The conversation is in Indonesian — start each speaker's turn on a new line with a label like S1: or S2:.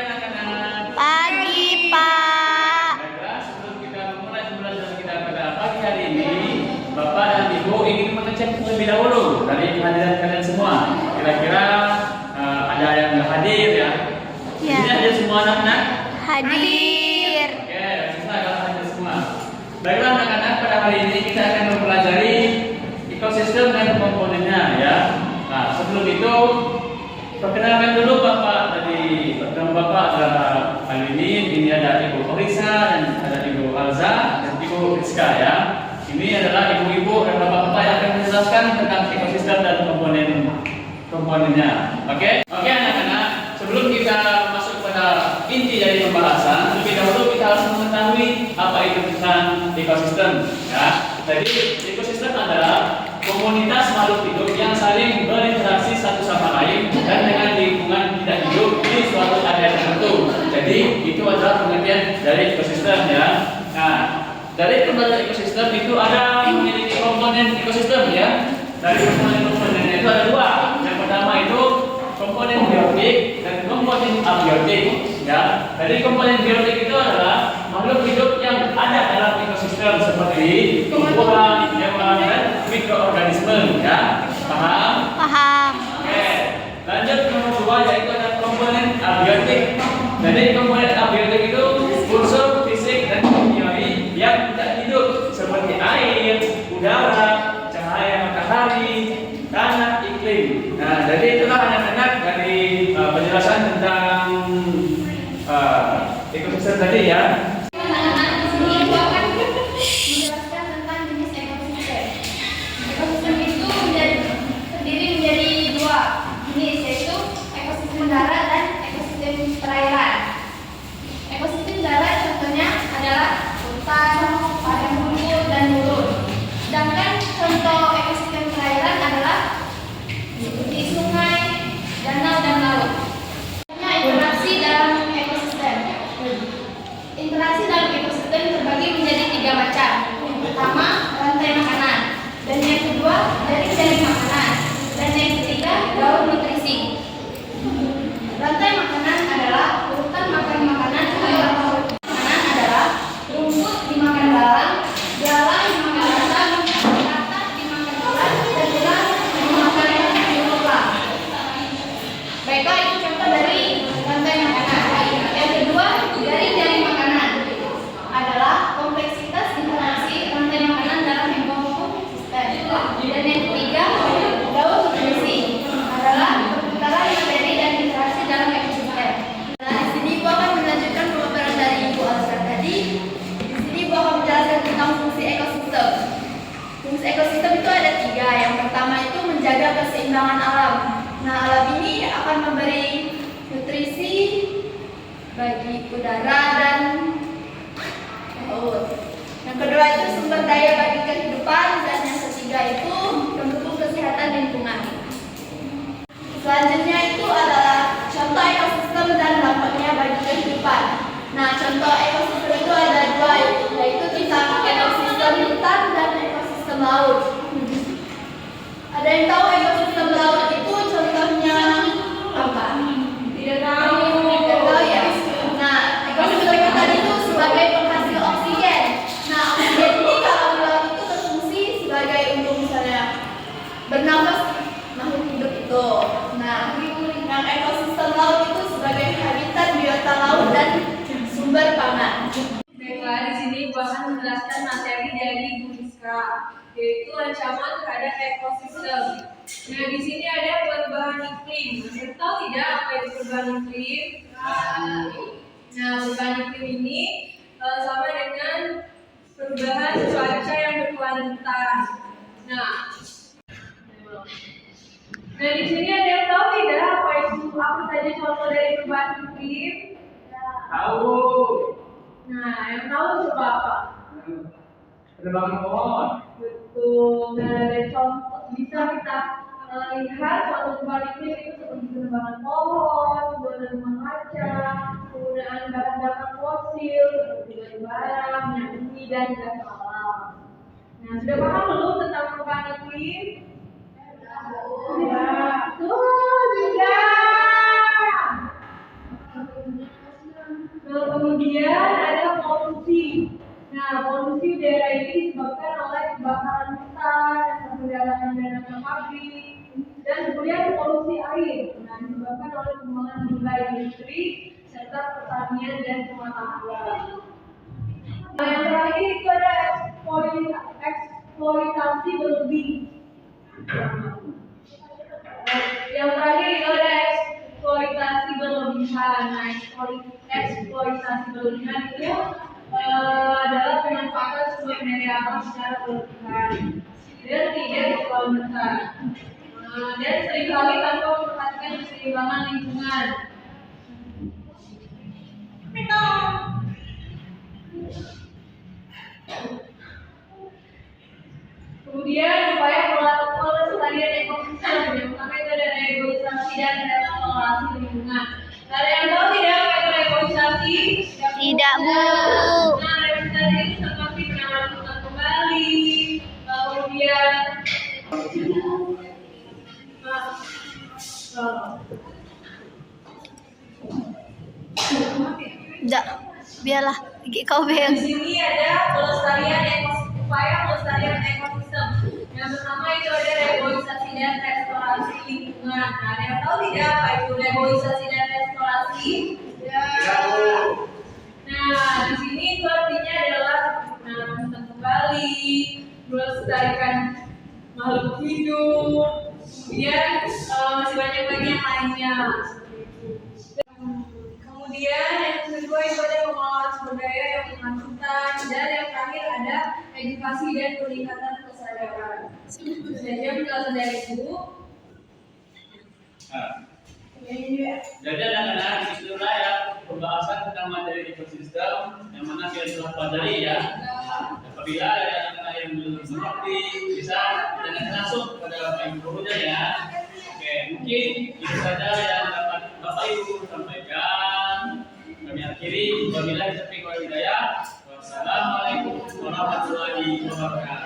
S1: anak-anak.
S2: Pagi, Pak.
S1: Baiklah, sebelum kita memulai pembelajaran kita pada pagi hari ini, Bapak dan Ibu ingin mengecek terlebih dahulu dari kehadiran kalian semua. Kira-kira ada yang nggak hadir ya?
S2: Ya.
S1: Ini hadir semua anak-anak?
S2: Hadir.
S1: Oke, kita akan hadir semua. Baiklah anak-anak, pada hari ini kita akan mempelajari ekosistem dan komponennya ya. Nah, sebelum itu perkenalkan dulu Bapak tadi. Pertama Bapak adalah Alimin, ini ada Ibu Orisa dan ada Ibu Alza dan Ibu Rizka ya. Ini adalah ibu-ibu dan bapak-bapak yang akan menjelaskan tentang ekosistem dan komponennya. Oke? Oke anak-anak, sebelum kita masuk pada inti dari pembahasan, lebih dahulu kita harus mengetahui apa itu tentang ekosistem ya. Jadi ekosistem adalah komunitas makhluk hidup yang saling berinteraksi satu sama lain dan dengan lingkungan tidak hidup di suatu area tertentu. Jadi itu adalah pengertian dari ekosistem ya. Nah, dari pembahasan ekosistem itu ada memiliki komponen ekosistem ya. Dari komponen-komponennya itu ada dua. Yang pertama itu komponen biotik dan komponen abiotik ya. Dari komponen biotik itu adalah makhluk hidup yang ada dalam ekosistem seperti tumbuhan, hewan dan mikroorganisme ya. Paham?
S2: Paham.
S1: Oke. Lanjut nomor dua yaitu ada komponen abiotik. Jadi komponen abiotik itu unsur fisik dan kimiawi yang tidak hidup seperti air, udara, cahaya matahari, tanah, iklim. Nah, jadi itulah anak-anak dari penjelasan tentang ekosistem tadi ya.
S3: Anak-anak di sini Ibu akan menjelaskan tentang jenis ekosistem. Ekosistem itu terdiri menjadi dua jenis, yaitu ekosistem darat dan ekosistem perairan. Ekosistem darat contohnya adalah hutan, padang rumput, dan gurun. Sedangkan contoh ekosistem perairan adalah seperti sungai, danau, dan laut. Interaksi dalam ekosistem. Interaksi dalam ekosistem terbagi menjadi tiga macam. Yang pertama, rantai makanan. Dan yang kedua, jaring-jaring makanan. Dan yang ketiga, gaun nutrisi. Rantai makanan adalah urutan makan makanan atau makanan adalah rumput dimakan belalang, belalang dimakan batang, batang dimakan ulat, dan ulat dimakan berulang. Baiklah, itu contoh dari rantai makanan. Yang kedua, jaring-jaring makanan adalah kompleksitas interaksi rantai makanan dalam ekosistem. Dan yang ketiga, gaun nutrisi adalah perputaran materi dan interaksi dalam ekosistem. Nah, di sini Ibu akan melanjutkan pemaparan dari Ibu Alza tadi. Di sini Ibu akan menjelaskan tentang fungsi ekosistem. Fungsi ekosistem itu ada tiga. Yang pertama itu menjaga keseimbangan alam. Nah, alam ini akan memberi nutrisi bagi udara dan laut. Yang kedua itu sumber daya bagi kehidupan, dan yang ketiga itu mendukung kesehatan lingkungan. Selanjutnya itu adalah contoh ekosistem dan dampaknya bagi kehidupan. Nah, contoh ekosistem itu ada dua, yaitu tentang ekosistem hutan dan ekosistem laut. Ada yang tahu ekosistem laut itu contohnya apa? Tidak tahu. Tidak tahu ya. Nah, ekosistem hutan itu sebagai penghasil oksigen. Nah, oksigen ini kalau di laut itu berfungsi sebagai untuk misalnya bernafas makhluk hidup itu. Nah, yang ekosistem laut itu sebagai habitat biota laut dan sumber pangan.
S4: Baiklah, di sini Ibu akan menjelaskan materi dari Bu Rizka, yaitu ancaman terhadap ekosistem. Nah, di sini ada perubahan iklim. Anda tahu tidak apa itu perubahan iklim? Nah, perubahan iklim ini sama dengan perubahan cuaca yang berkelanjutan. Nah, di sini ada yang tahu tidak apa saja contoh dari perubahan iklim?
S1: Tahu.
S4: Nah, yang tahu coba apa?
S1: Penebangan pohon.
S4: Betul. Nah, dari contoh bisa kita lihat contoh perubahan iklim itu seperti penebangan pohon, pembuatan rumah kaca, penggunaan bahan bakar fosil seperti batu bara, minyak bumi, dan gas alam. Nah, sudah paham belum tentang perubahan iklim? Sudah. Sudah. Kemudian ada polusi. Nah, polusi udara ini disebabkan oleh kebakaran hutan, perjalanan dari pabrik, dan kemudian polusi air. Nah, disebabkan oleh pembangunan limbah industri serta pertanian dan rumah tangga. Nah, yang terakhir itu ada eksploitasi berlebih. Yang terakhir itu ada eksploitasi berlebihan. Nah, eksploitasi berlebihan itu adalah pemanfaatan sumber daya alam secara berlebihan dan tidak berkelanjutan, dan seringkali tanpa memperhatikan keseimbangan lingkungan. Kemudian upaya pelestarian ekosistem, yang pertama itu ada reboisasi dan restorasi lingkungan. Ada yang tahu tidak apa itu reboisasi?
S2: Tidak, Bu.
S4: Nah, reboisasi itu seperti penanaman hutan kembali, kemudian
S2: Tidak. Biarlah. Kau
S4: di
S2: bel.
S4: sini ada upaya pelestarian ekosistem. Yang pertama itu ada reboisasi dan restorasi lingkungan. Nah, ada yang tahu tidak apa itu reboisasi dan restorasi? Ya. Nah, di sini itu artinya adalah menanam hutan kembali, melestarikan makhluk hidup, kemudian masih banyak lagi yang lainnya. Kemudian yang kedua itu ada pengelolaan sumber daya yang berkelanjutan, dan yang terakhir ada edukasi dan peningkatan kesadaran. Saja penjelasan dari Ibu.
S1: Nah, jadi anak-anak disitulah ya pembahasan tentang materi ekosistem yang mana kita telah pelajari ya. Apabila ada anak-anak yang belum mengerti, bisa dengan langsung kepada Bapak Ibu gurunya ya. Oke, mungkin itu saja yang dapat Bapak Ibu sampaikan. Kami akhiri. Wabillahi taufiq wal hidayah. Wassalamualaikum warahmatullahi wabarakatuh.